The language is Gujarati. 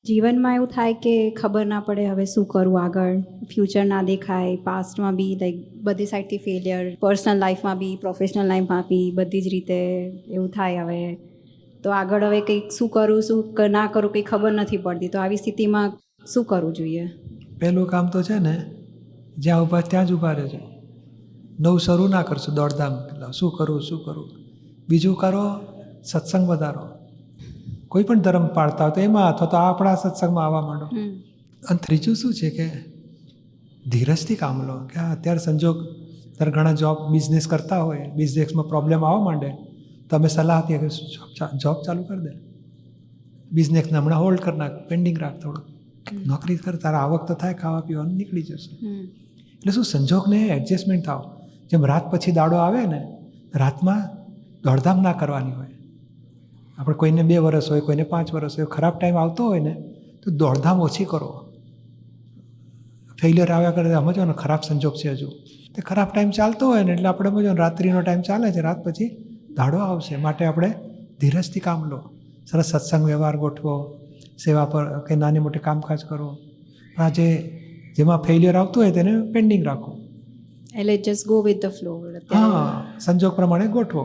જીવનમાં એવું થાય કે ખબર ના પડે હવે શું કરું આગળ, ફ્યુચર ના દેખાય, પાસ્ટમાં બી લાઈક બધી સાઈડથી ફેલિયર, પર્સનલ લાઈફમાં બી પ્રોફેશનલ લાઈફમાં બી બધી જ રીતે એવું થાય. હવે તો આગળ હવે કંઈક શું કરું શું ના કરું કંઈ ખબર નથી પડતી. તો આવી સ્થિતિમાં શું કરવું જોઈએ? પહેલું કામ તો છે ને, જ્યાં ઊભા ત્યાં જ ઊભા રહેજો. નવું શરૂ ના કરશો દોડધામ, શું કરું. બીજું કરો, સત્સંગ વધારો. કોઈ પણ ધર્મ પાળતા હોય તો એમાં, અથવા તો આપણા સત્સંગમાં આવવા માંડો. અને ત્રીજું શું છે કે ધીરજથી કામ લો. કે અત્યારે સંજોગ ત્યારે ઘણા બિઝનેસ કરતા હોય, બિઝનેસમાં પ્રોબ્લેમ આવવા માંડે તો અમે સલાહ આપીએ કે જોબ ચાલુ કરી દે, બિઝનેસને હમણાં હોલ્ડ કરી નાખ, પેન્ડિંગ રાખ થોડું, નોકરી કર, તારા આવક તો થાય, ખાવા પીવાનું નીકળી જશે. એટલે શું સંજોગને એડજસ્ટમેન્ટ થાવ. જેમ રાત પછી દાડો આવે ને, રાતમાં દોડધામ ના કરવાની હોય. આપણે કોઈને 2 વર્ષ હોય, કોઈને 5 વર્ષ હોય, ખરાબ ટાઈમ આવતો હોય ને તો દોડધામ ઓછી કરો. ફેલિયર આવ્યા કરે સમજો ને ખરાબ સંજોગ છે હજુ, તે ખરાબ ટાઈમ ચાલતો હોય ને એટલે આપણે સમજો રાત્રિનો ટાઈમ ચાલે છે, રાત પછી દાડો આવશે. માટે આપણે ધીરજથી કામ લો. સરસ સત્સંગ વ્યવહાર ગોઠવો, સેવા પર કે નાની મોટી કામકાજ કરો. આ જેમાં ફેલિયર આવતું હોય તેને પેન્ડિંગ રાખો. એટલે just go with the flow. હા, સંજોગ પ્રમાણે ગોઠવો.